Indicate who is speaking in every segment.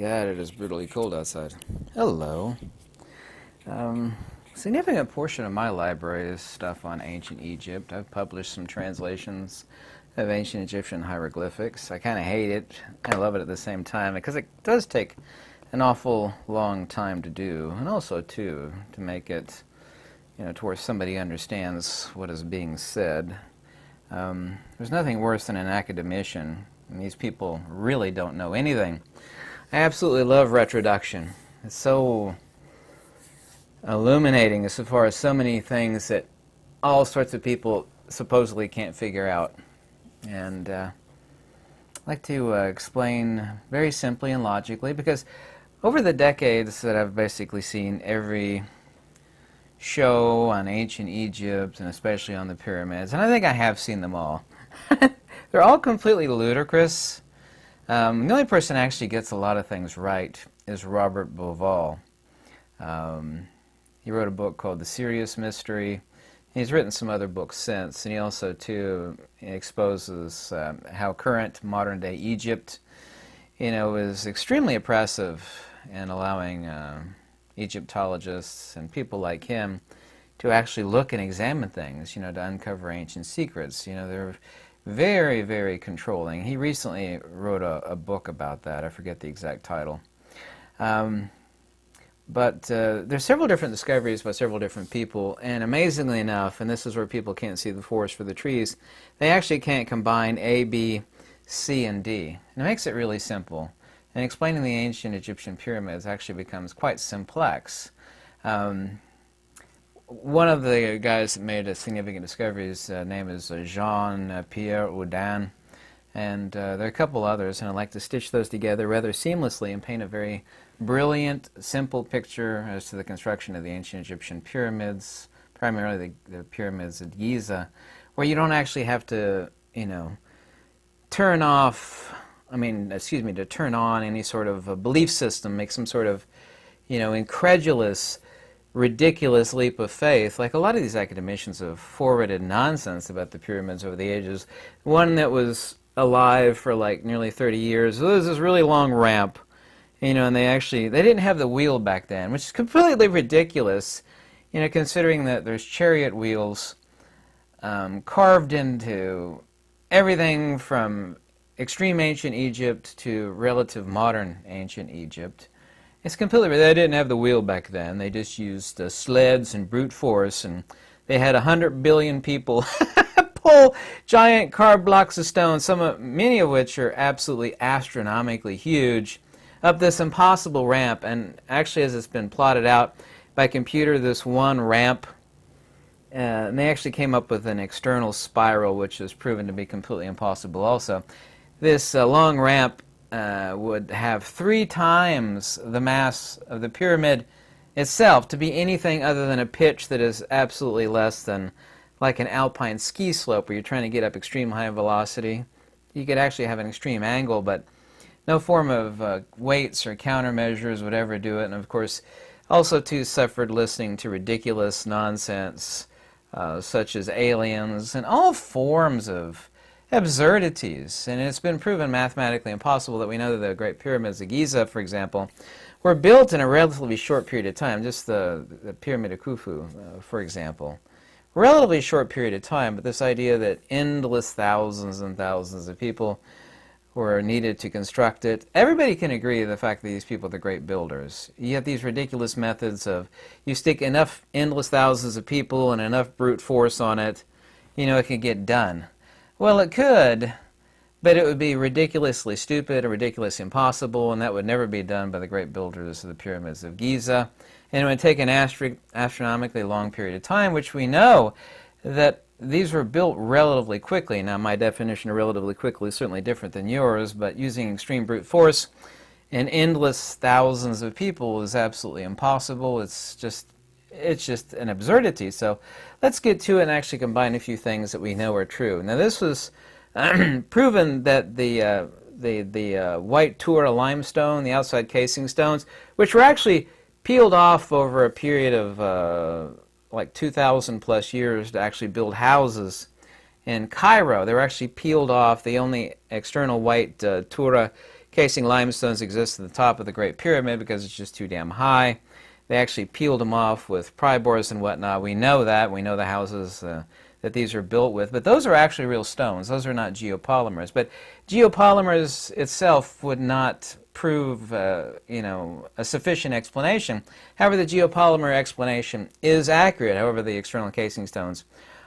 Speaker 1: God, it is brutally cold outside. Hello. Significant portion of my library is stuff on ancient Egypt. I've published some translations of ancient Egyptian hieroglyphics. I kind of hate it. I love it at the same time because it does take an awful long time to do, and also too to make it, to where somebody understands what is being said. There's nothing worse than an academician, and these people really don't know anything. I absolutely love retroduction. It's so illuminating as far as so many things that all sorts of people supposedly can't figure out. And I'd like to explain very simply and logically, because over the decades that I've basically seen every show on ancient Egypt, and especially on the pyramids, and I think I have seen them all. They're all completely ludicrous. The only person who actually gets a lot of things right is Robert Bauval. He wrote a book called The Serious Mystery. He's written some other books since, and he also, too, exposes how current modern-day Egypt, is extremely oppressive in allowing Egyptologists and people like him to actually look and examine things, to uncover ancient secrets. They're very, very controlling. He recently wrote a book about that. I forget the exact title. But there's several different discoveries by several different people, and amazingly enough, and this is where people can't see the forest for the trees, they actually can't combine A, B, C, and D. And it makes it really simple. And explaining the ancient Egyptian pyramids actually becomes quite simplex. One of the guys that made a significant discovery, his name is Jean-Pierre Houdin, and there are a couple others, and I'd like to stitch those together rather seamlessly and paint a very brilliant, simple picture as to the construction of the ancient Egyptian pyramids, primarily the pyramids at Giza, where you don't actually have to, turn on any sort of a belief system, make some sort of, incredulous, ridiculous leap of faith. Like a lot of these academicians have forwarded nonsense about the pyramids over the ages. One that was alive for like nearly 30 years, there was this really long ramp, and they didn't have the wheel back then, which is completely ridiculous, considering that there's chariot wheels carved into everything from extreme ancient Egypt to relative modern ancient Egypt. It's completely, they didn't have the wheel back then. They just used sleds and brute force, and they had 100 billion people pull giant carved blocks of stone, many of which are absolutely astronomically huge, up this impossible ramp. And actually, as it's been plotted out by computer, this one ramp, and they actually came up with an external spiral, which has proven to be completely impossible also. This long ramp would have 3 times the mass of the pyramid itself, to be anything other than a pitch that is absolutely less than like an alpine ski slope where you're trying to get up extreme high velocity. You could actually have an extreme angle, but no form of weights or countermeasures would ever do it. And of course, also too suffered listening to ridiculous nonsense such as aliens and all forms of absurdities. And it's been proven mathematically impossible that we know that the Great Pyramids of Giza, for example, were built in a relatively short period of time. Just the Pyramid of Khufu, for example. Relatively short period of time, but this idea that endless thousands and thousands of people were needed to construct it. Everybody can agree the fact that these people are the great builders. You have these ridiculous methods of, you stick enough endless thousands of people and enough brute force on it, it can get done. Well, it could, but it would be ridiculously stupid or ridiculously impossible, and that would never be done by the great builders of the pyramids of Giza. And it would take an astronomically long period of time, which we know that these were built relatively quickly. Now, my definition of relatively quickly is certainly different than yours, but using extreme brute force and endless thousands of people is absolutely impossible. It's just an absurdity. So let's get to it and actually combine a few things that we know are true. Now, this was proven that the white Tura limestone, the outside casing stones, which were actually peeled off over a period of like 2,000 plus years to actually build houses in Cairo. They were actually peeled off. The only external white Tura casing limestones exist at the top of the Great Pyramid because it's just too damn high. They actually peeled them off with pry bores and whatnot. We know that. We know the houses that these are built with. But those are actually real stones. Those are not geopolymers. But geopolymers itself would not prove, a sufficient explanation. However, the geopolymer explanation is accurate. However, the external casing stones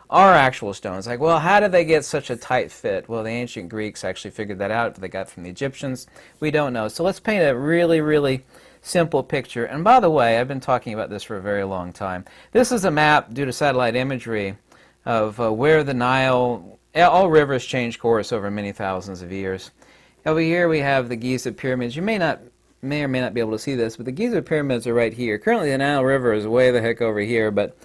Speaker 1: are actual stones. Like, well, how did they get such a tight fit? Well, the ancient Greeks actually figured that out. But they got from the Egyptians. We don't know. So let's paint a really, really simple picture. And by the way, I've been talking about this for a very long time. This is a map due to satellite imagery of where the Nile, all rivers change course over many thousands of years. Over here we have the Giza pyramids. You may or may not be able to see this, but the Giza pyramids are right here. Currently the Nile River is way the heck over here, but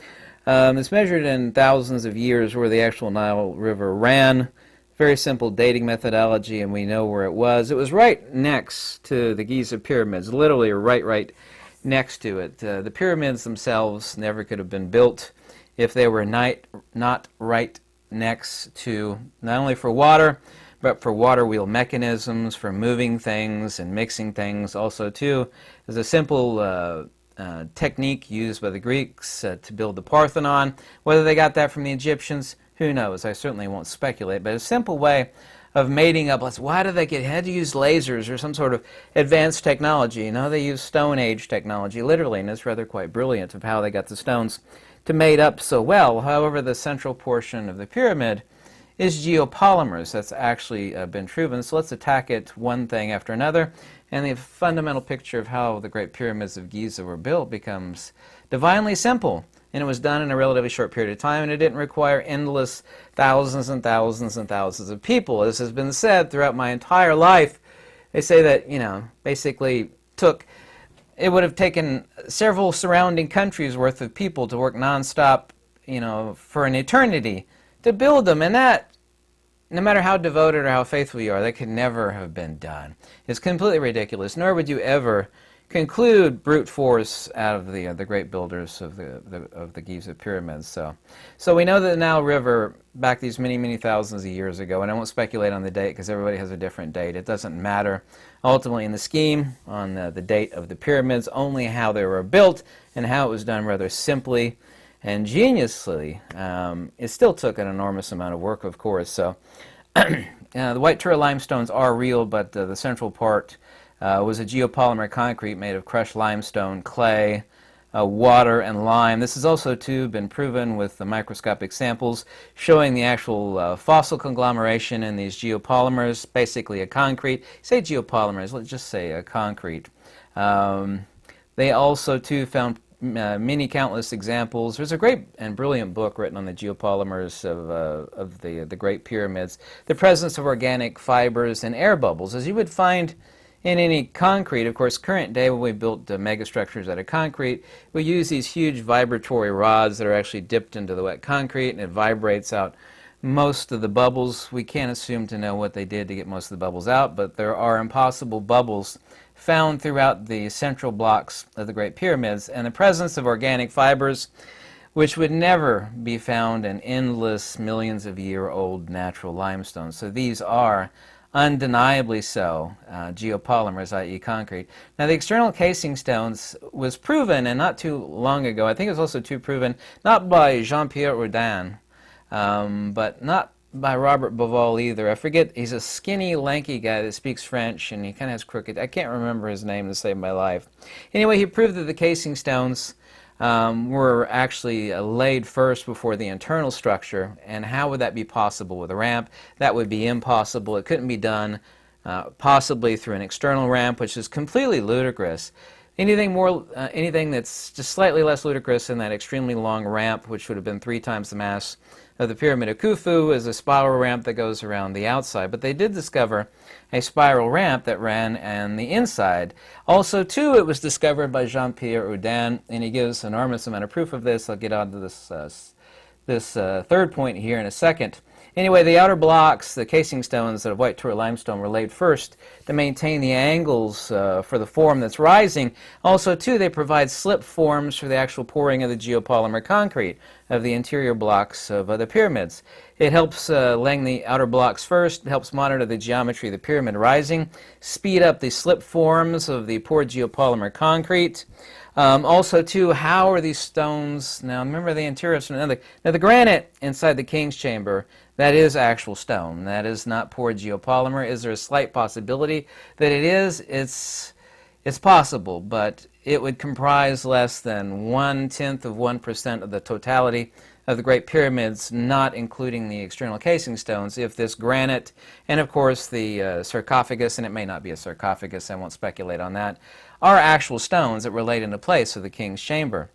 Speaker 1: it's measured in thousands of years where the actual Nile River ran. Very simple dating methodology, and we know where it was. It was right next to the Giza pyramids, literally right next to it. The pyramids themselves never could have been built if they were not right next to, not only for water, but for water wheel mechanisms, for moving things and mixing things. Also, too, as a simple technique used by the Greeks to build the Parthenon. Whether they got that from the Egyptians, who knows? I certainly won't speculate, but a simple way of mating up. Why did they had to use lasers or some sort of advanced technology? You know, they used Stone Age technology, literally, and it's rather quite brilliant of how they got the stones to mate up so well. However, the central portion of the pyramid is geopolymers. That's actually been proven. So let's attack it one thing after another, and the fundamental picture of how the Great Pyramids of Giza were built becomes divinely simple. And it was done in a relatively short period of time, and it didn't require endless thousands and thousands and thousands of people. As has been said throughout my entire life, they say that, basically it would have taken several surrounding countries worth of people to work nonstop, for an eternity to build them. And that, no matter how devoted or how faithful you are, that could never have been done. It's completely ridiculous, nor would you ever conclude brute force out of the great builders of the Giza pyramids. So we know that the Nile River back these many thousands of years ago, and I won't speculate on the date because everybody has a different date. It doesn't matter ultimately in the scheme on the date of the pyramids, only how they were built and how it was done rather simply and geniusly. It still took an enormous amount of work, of course. So the white Tura limestones are real, but the central part was a geopolymer concrete made of crushed limestone, clay, water, and lime. This has also, too, been proven with the microscopic samples showing the actual fossil conglomeration in these geopolymers, basically a concrete. Say geopolymers, let's just say a concrete. They also, too, found many countless examples. There's a great and brilliant book written on the geopolymers of the Great Pyramids. The presence of organic fibers and air bubbles, as you would find in any concrete. Of course, current day when we built megastructures out of concrete, we use these huge vibratory rods that are actually dipped into the wet concrete, and it vibrates out most of the bubbles. We can't assume to know what they did to get most of the bubbles out, but there are impossible bubbles found throughout the central blocks of the Great Pyramids, and the presence of organic fibers, which would never be found in endless millions of year old natural limestone. So these are undeniably so geopolymers, i.e. concrete. Now the external casing stones was proven, and not too long ago, I think it was also too proven, not by Jean-Pierre Houdin, but not by Robert Bauval either. I forget, he's a skinny, lanky guy that speaks French, and he kind of has crooked, I can't remember his name to save my life. Anyway, he proved that the casing stones were actually laid first before the internal structure. And how would that be possible with a ramp? That would be impossible. It couldn't be done possibly through an external ramp, which is completely ludicrous. Anything that's just slightly less ludicrous than that extremely long ramp, which would have been 3 times the mass of the Pyramid of Khufu, is a spiral ramp that goes around the outside. But they did discover a spiral ramp that ran on the inside. Also, too, it was discovered by Jean-Pierre Houdin, and he gives an enormous amount of proof of this. I'll get on to this third point here in a second. Anyway, the outer blocks, the casing stones of white Tour limestone, were laid first to maintain the angles for the form that's rising. Also, too, they provide slip forms for the actual pouring of the geopolymer concrete of the interior blocks of the pyramids. It helps laying the outer blocks first, helps monitor the geometry of the pyramid rising, speed up the slip forms of the poured geopolymer concrete. Also, too, how are these stones? Now, remember the interior. Now, the granite inside the king's chamber, that is actual stone. That is not poured geopolymer. Is there a slight possibility that it is? It's possible, but it would comprise less than 0.1% of the totality of the Great Pyramids, not including the external casing stones, if this granite, and of course the sarcophagus, and it may not be a sarcophagus, I won't speculate on that, are actual stones that were laid into place of the king's chamber.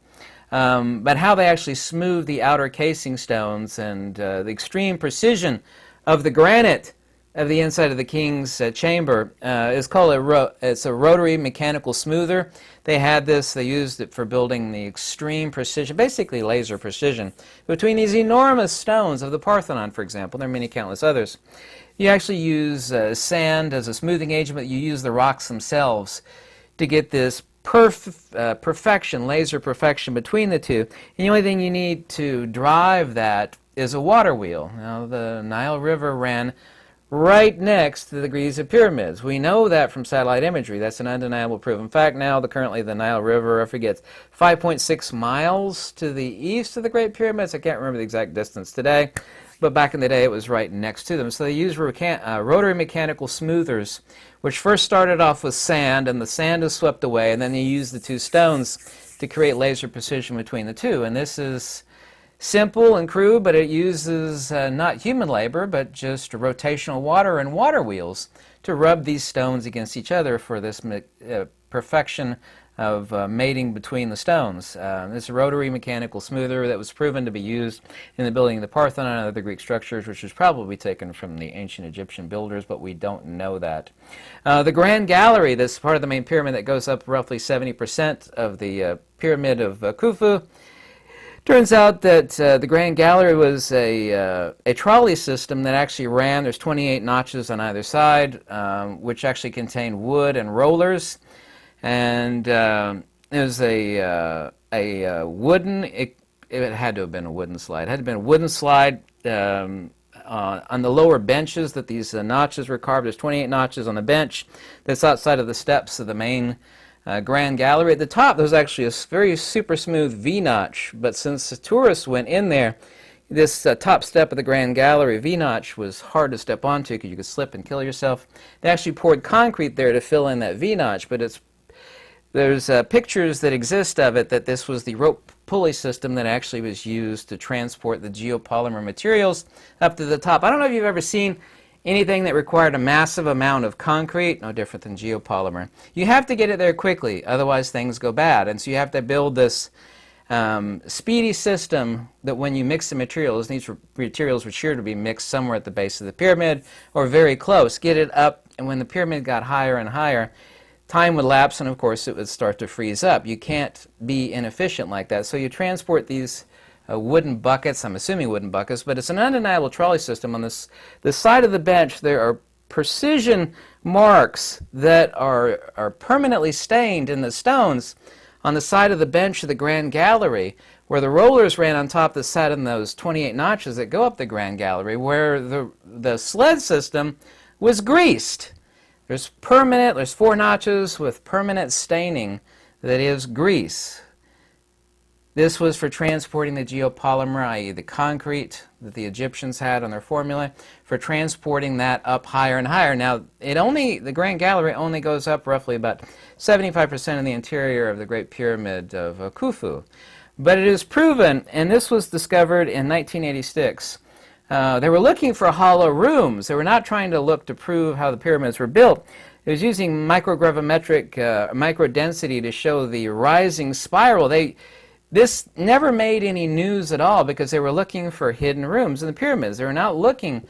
Speaker 1: But how they actually smooth the outer casing stones and the extreme precision of the granite of the inside of the king's chamber is called it's a rotary mechanical smoother. They had this, they used it for building the extreme precision, basically laser precision, between these enormous stones of the Parthenon, for example. There are many countless others. You actually use sand as a smoothing agent, but you use the rocks themselves to get this perfection, laser perfection between the two. And the only thing you need to drive that is a water wheel. Now, the Nile River ran right next to the Giza pyramids. We know that from satellite imagery. That's an undeniable proof. In fact, now currently the Nile River, I forget, 5.6 miles to the east of the Great Pyramids. I can't remember the exact distance today, but back in the day it was right next to them. So they used rotary mechanical smoothers, which first started off with sand, and the sand is swept away, and then they used the two stones to create laser precision between the two. And this is simple and crude, but it uses not human labor, but just rotational water and water wheels to rub these stones against each other for this perfection of mating between the stones. This rotary mechanical smoother that was proven to be used in the building of the Parthenon and other Greek structures, which was probably taken from the ancient Egyptian builders, but we don't know that. The Grand Gallery, this part of the main pyramid that goes up roughly 70% of the pyramid of Khufu, turns out that the Grand Gallery was a trolley system that actually ran. There's 28 notches on either side, which actually contained wood and rollers. And it was a wooden, it had to have been a wooden slide. It had to have been a wooden slide on the lower benches that these notches were carved. There's 28 notches on the bench that's outside of the steps of the main Grand Gallery. At the top, there was actually a very super smooth V-notch, but since the tourists went in there, this top step of the Grand Gallery V-notch was hard to step onto because you could slip and kill yourself. They actually poured concrete there to fill in that V-notch, but there's pictures that exist of it that this was the rope pulley system that actually was used to transport the geopolymer materials up to the top. I don't know if you've ever seen anything that required a massive amount of concrete, no different than geopolymer. You have to get it there quickly, otherwise things go bad. And so you have to build this speedy system that when you mix the materials, these materials were sure to be mixed somewhere at the base of the pyramid or very close. Get it up, and when the pyramid got higher and higher, time would lapse, and of course it would start to freeze up. You can't be inefficient like that. So you transport these wooden buckets, I'm assuming wooden buckets, but it's an undeniable trolley system. On the side of the bench, there are precision marks that are permanently stained in the stones on the side of the bench of the Grand Gallery, where the rollers ran on top that sat in those 28 notches that go up the Grand Gallery, where the sled system was greased. There's 4 notches with permanent staining that is grease. This was for transporting the geopolymer, i.e. the concrete that the Egyptians had on their formula, for transporting that up higher and higher. Now, the Grand Gallery only goes up roughly about 75% of the interior of the Great Pyramid of Khufu. But it is proven, and this was discovered in 1986, they were looking for hollow rooms. They were not trying to look to prove how the pyramids were built. It was using microgravimetric microdensity to show the rising spiral. This never made any news at all because they were looking for hidden rooms in the pyramids. They were not looking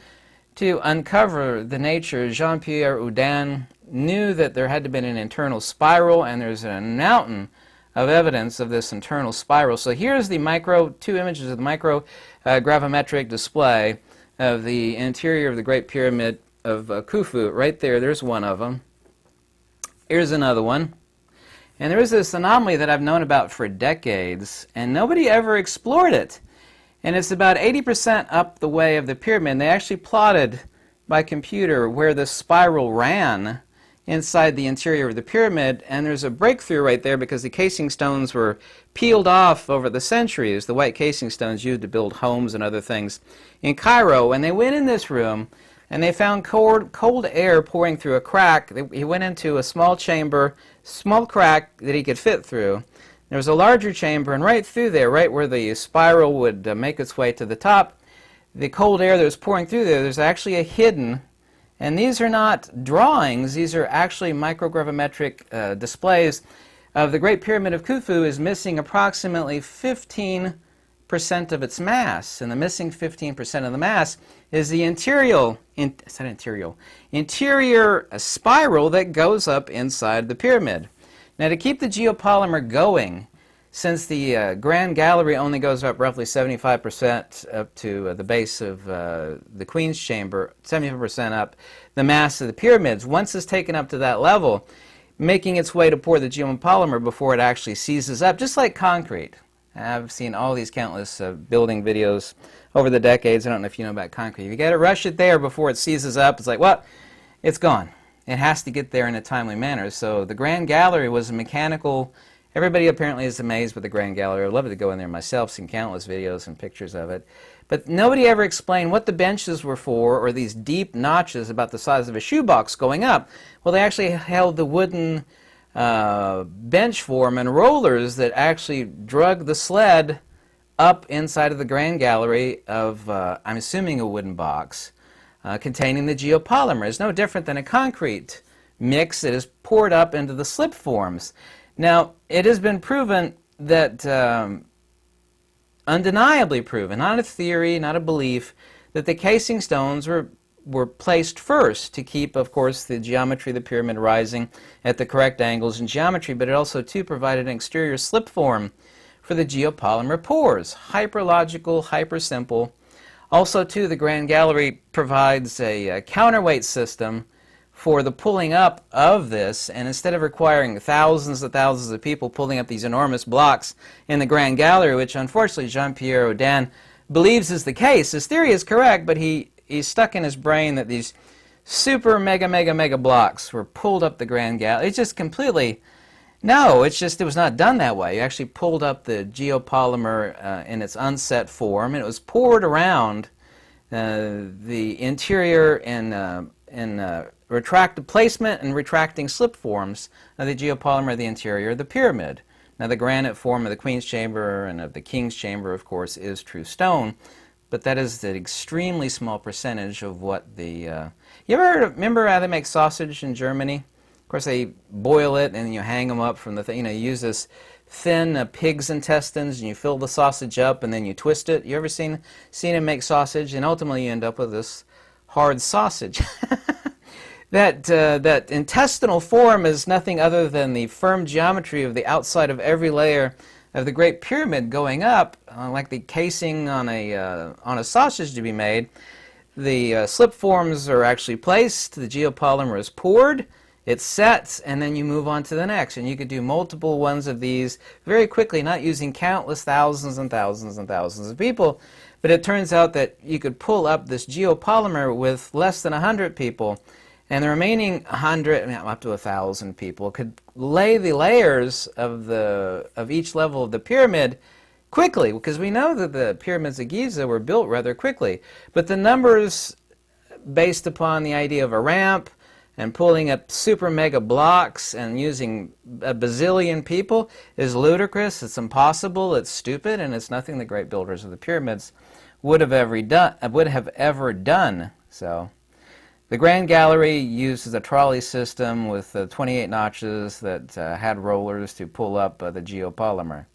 Speaker 1: to uncover the nature. Jean-Pierre Houdin knew that there had to be an internal spiral, and there's a mountain of evidence of this internal spiral. So here's the two images of the microgravimetric display of the interior of the Great Pyramid of Khufu. Right there, there's one of them. Here's another one. And there is this anomaly that I've known about for decades, and nobody ever explored it. And it's about 80% up the way of the pyramid. They actually plotted by computer where the spiral ran inside the interior of the pyramid, and there's a breakthrough right there because the casing stones were peeled off over the centuries, the white casing stones used to build homes and other things in Cairo. And they went in this room and they found cold air pouring through a crack. He went into a small chamber, small crack that he could fit through. There was a larger chamber, and right through there, right where the spiral would make its way to the top, the cold air that was pouring through there, there's actually a hidden, and these are not drawings, these are actually microgravimetric displays of the Great Pyramid of Khufu is missing approximately 15% of its mass, and the missing 15% of the mass is the interior spiral that goes up inside the pyramid. Now, to keep the geopolymer going, since the Grand Gallery only goes up roughly 75% up to the base of the Queen's Chamber, 75% up the mass of the pyramids, once it's taken up to that level, making its way to pour the geopolymer before it actually seizes up, just like concrete. I've seen all these countless building videos over the decades. I don't know if you know about concrete. You got to rush it there before it seizes up. It's like, well, it's gone. It has to get there in a timely manner. So the Grand Gallery was a mechanical. Everybody apparently is amazed with the Grand Gallery. I'd love to go in there myself, seen countless videos and pictures of it. But nobody ever explained what the benches were for, or these deep notches about the size of a shoebox going up. Well, they actually held the wooden bench form and rollers that actually drug the sled up inside of the Grand Gallery of, I'm assuming, a wooden box containing the geopolymer. It's no different than a concrete mix that is poured up into the slip forms. Now, it has been proven that, undeniably proven, not a theory, not a belief, that the casing stones were placed first to keep, of course, the geometry of the pyramid rising at the correct angles in geometry, but it also, too, provided an exterior slip form for the geopolymer pores. Hyperlogical, hyper-simple. Also, too, the Grand Gallery provides a counterweight system for the pulling up of this, and instead of requiring thousands and thousands of people pulling up these enormous blocks in the Grand Gallery, which unfortunately Jean-Pierre Audin believes is the case, his theory is correct, but he's stuck in his brain that these super mega blocks were pulled up the Grand Gallery. It's just completely, no, it's just, it was not done that way. You actually pulled up the geopolymer in its unset form, and it was poured around the interior in retracted placement and retracting slip forms of the geopolymer of the interior of the pyramid. Now, the granite form of the Queen's Chamber and of the King's Chamber, of course, is true stone, but that is the extremely small percentage of what the... you ever remember how they make sausage in Germany? Of course, they boil it and you hang them up from the thing. You know, you use this thin pig's intestines and you fill the sausage up and then you twist it. You ever seen them make sausage? And ultimately you end up with this hard sausage. That intestinal form is nothing other than the firm geometry of the outside of every layer of the Great Pyramid going up, like the casing on a sausage to be made. The slip forms are actually placed, the geopolymer is poured, it sets, and then you move on to the next. And you could do multiple ones of these very quickly, not using countless thousands and thousands and thousands of people. But it turns out that you could pull up this geopolymer with less than 100 people. And the remaining 100, up to 1,000 people, could lay the layers of each level of the pyramid quickly, because we know that the pyramids of Giza were built rather quickly. But the numbers based upon the idea of a ramp and pulling up super mega blocks and using a bazillion people is ludicrous, it's impossible, it's stupid, and it's nothing the great builders of the pyramids would have ever done. So the Grand Gallery uses a trolley system with 28 notches that had rollers to pull up the geopolymer.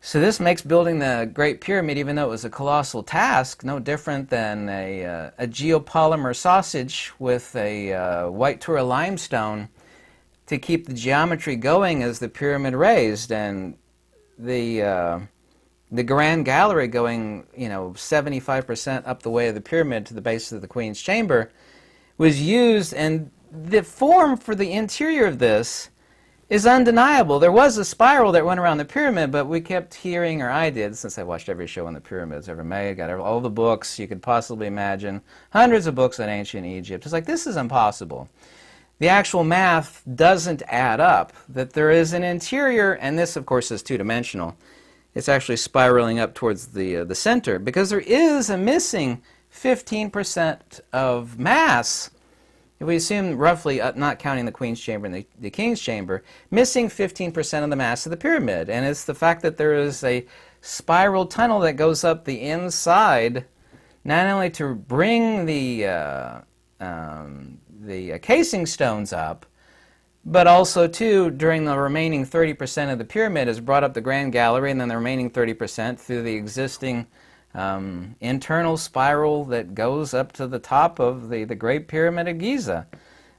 Speaker 1: So this makes building the Great Pyramid, even though it was a colossal task, no different than a geopolymer sausage with a white Tura limestone to keep the geometry going as the pyramid raised. And the the Grand Gallery going, 75% up the way of the pyramid to the base of the Queen's Chamber was used, and the form for the interior of this is undeniable. There was a spiral that went around the pyramid, but we kept hearing, or I did, since I watched every show on the pyramids ever made, got all the books you could possibly imagine, hundreds of books on ancient Egypt. It's like, this is impossible. The actual math doesn't add up, that there is an interior, and this, of course, is two-dimensional. It's actually spiraling up towards the center, because there is a missing 15% of mass. If we assume roughly, not counting the Queen's Chamber and the King's Chamber, missing 15% of the mass of the pyramid. And it's the fact that there is a spiral tunnel that goes up the inside, not only to bring the casing stones up, but also, too, during the remaining 30% of the pyramid is brought up the Grand Gallery, and then the remaining 30% through the existing internal spiral that goes up to the top of the Great Pyramid of Giza.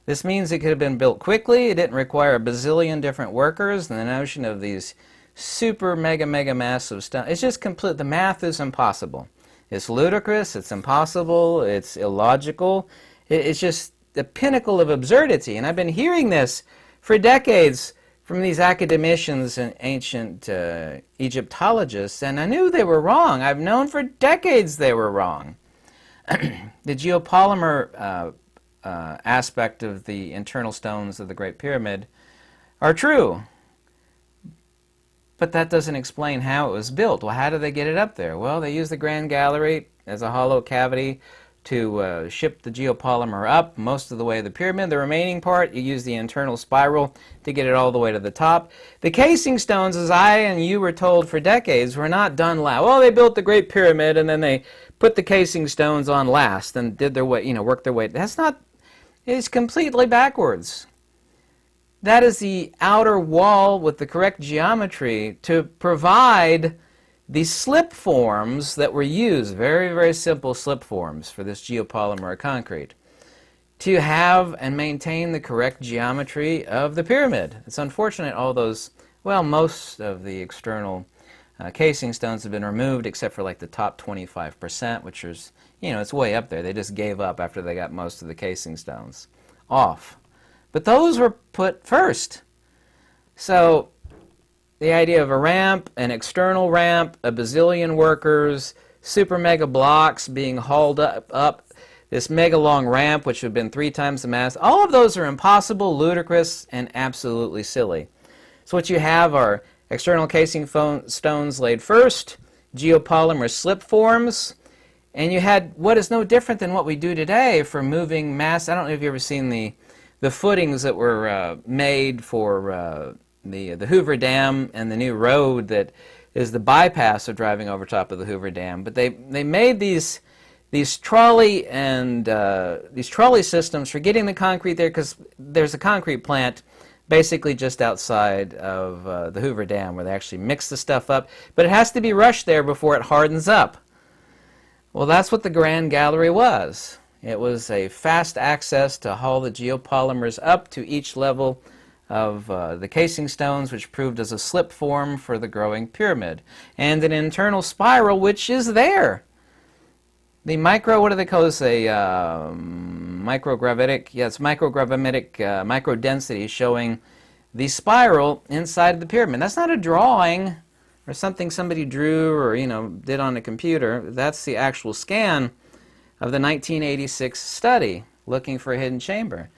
Speaker 1: This means it could have been built quickly. It didn't require a bazillion different workers. And the notion of these super mega massive stones, it's just complete. The math is impossible. It's ludicrous. It's impossible. It's illogical. It's just the pinnacle of absurdity. And I've been hearing this for decades from these academicians and ancient Egyptologists, and I knew they were wrong. I've known for decades they were wrong. The geopolymer aspect of the internal stones of the Great Pyramid are true, but that doesn't explain how it was built. Well, how did they get it up there? Well, they used the Grand Gallery as a hollow cavity to ship the geopolymer up most of the way to the pyramid. The remaining part, you use the internal spiral to get it all the way to the top. The casing stones, as I and you were told for decades, were not done last. Well, they built the Great Pyramid and then they put the casing stones on last and did their way, worked their way. That's not, it's completely backwards. That is the outer wall with the correct geometry to provide the slip forms that were used, very simple slip forms for this geopolymer concrete, to have and maintain the correct geometry of the pyramid. It's unfortunate all those, well, most of the external casing stones have been removed except for like the top 25%, which is, it's way up there. They just gave up after they got most of the casing stones off. But those were put first. So the idea of a ramp, an external ramp, a bazillion workers, super mega blocks being hauled up, this mega long ramp which would have been 3 times the mass, all of those are impossible, ludicrous, and absolutely silly. So what you have are external casing stones laid first, geopolymer slip forms, and you had what is no different than what we do today for moving mass. I don't know if you've ever seen the footings that were made for the Hoover Dam and the new road that is the bypass of driving over top of the Hoover Dam. But they made these trolley and these trolley systems for getting the concrete there, because there's a concrete plant basically just outside of the Hoover Dam where they actually mix the stuff up, but it has to be rushed there before it hardens up. Well, that's what the Grand Gallery was. It was a fast access to haul the geopolymers up to each level of the casing stones, which proved as a slip form for the growing pyramid, and an internal spiral which is there. The what do they call this? A microgravitic, yes, microgravimetric microdensity showing the spiral inside the pyramid. That's not a drawing or something somebody drew or did on a computer. That's the actual scan of the 1986 study looking for a hidden chamber.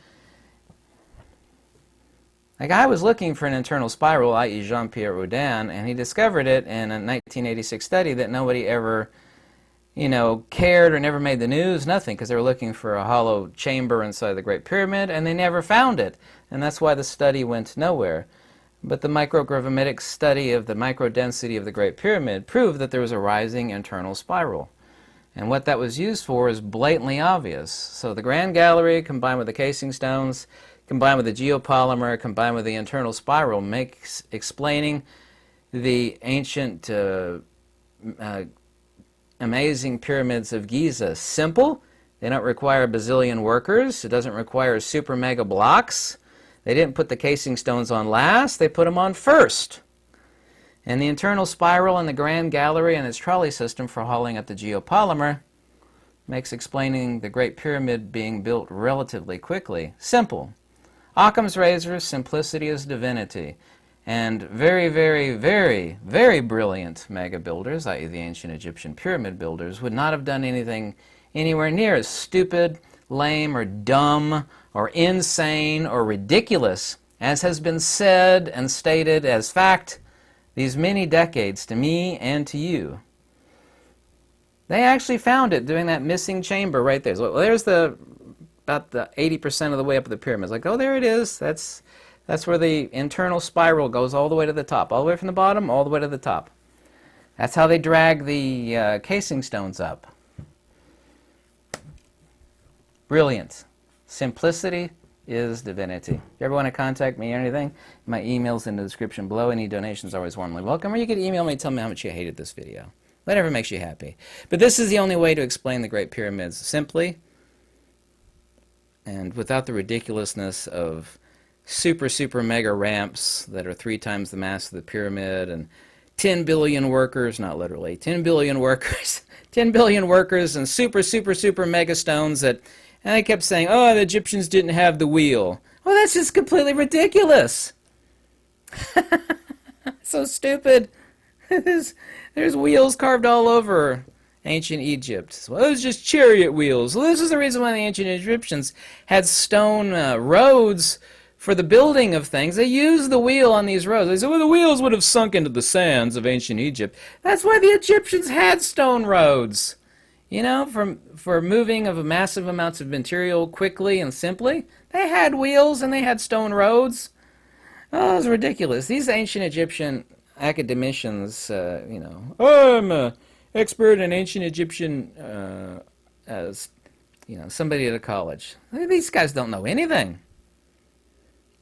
Speaker 1: A guy was looking for an internal spiral, i.e. Jean-Pierre Houdin, and he discovered it in a 1986 study that nobody ever, cared or never made the news, nothing, because they were looking for a hollow chamber inside the Great Pyramid, and they never found it. And that's why the study went nowhere. But the microgravimetric study of the microdensity of the Great Pyramid proved that there was a rising internal spiral. And what that was used for is blatantly obvious. So the Grand Gallery, combined with the casing stones, combined with the geopolymer, combined with the internal spiral, makes explaining the ancient amazing pyramids of Giza simple. They don't require a bazillion workers. It doesn't require super mega blocks. They didn't put the casing stones on last. They put them on first. And the internal spiral in the Grand Gallery and its trolley system for hauling up the geopolymer makes explaining the Great Pyramid being built relatively quickly simple. Occam's razor, simplicity is divinity. And very, very, very, very brilliant mega builders, i.e. the ancient Egyptian pyramid builders, would not have done anything anywhere near as stupid, lame, or dumb, or insane, or ridiculous as has been said and stated as fact these many decades to me and to you. They actually found it doing that missing chamber right there. So there's about the 80% of the way up the pyramid. It's like, oh, there it is. That's where the internal spiral goes all the way to the top, all the way from the bottom, all the way to the top. That's how they drag the casing stones up. Brilliant. Simplicity is divinity. If you ever want to contact me or anything, my email's in the description below. Any donations are always warmly welcome. Or you can email me and tell me how much you hated this video. Whatever makes you happy. But this is the only way to explain the Great Pyramids simply and without the ridiculousness of super mega ramps that are 3 times the mass of the pyramid and 10 billion workers, not literally, 10 billion workers, 10 billion workers and super mega stones that, and I kept saying, oh, the Egyptians didn't have the wheel. Well, that's just completely ridiculous. So stupid. There's wheels carved all over ancient Egypt. Well, it was just chariot wheels. Well, this is the reason why the ancient Egyptians had stone roads for the building of things. They used the wheel on these roads. They said, well, the wheels would have sunk into the sands of ancient Egypt. That's why the Egyptians had stone roads. You know, for moving of massive amounts of material quickly and simply. They had wheels and they had stone roads. Oh, it was ridiculous. These ancient Egyptian academicians, you know, oh, I'm an expert in ancient Egyptian, as, you know, somebody at a college. These guys don't know anything.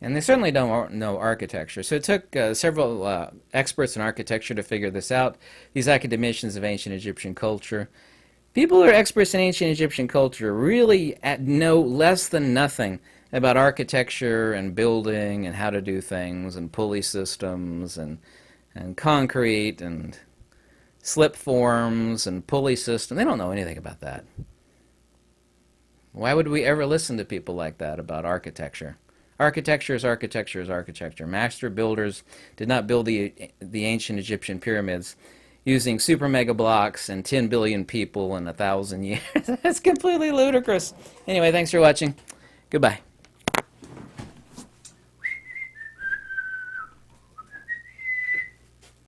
Speaker 1: And they certainly don't know architecture. So it took several experts in architecture to figure this out. These academicians of ancient Egyptian culture. People who are experts in ancient Egyptian culture really know less than nothing about architecture and building and how to do things and pulley systems and concrete and slip forms and pulley systems. They don't know anything about that. Why would we ever listen to people like that about architecture? Architecture is architecture is architecture. Master builders did not build the ancient Egyptian pyramids using super mega blocks and 10 billion people in 1,000 years. That's completely ludicrous. Anyway, thanks for watching. Goodbye.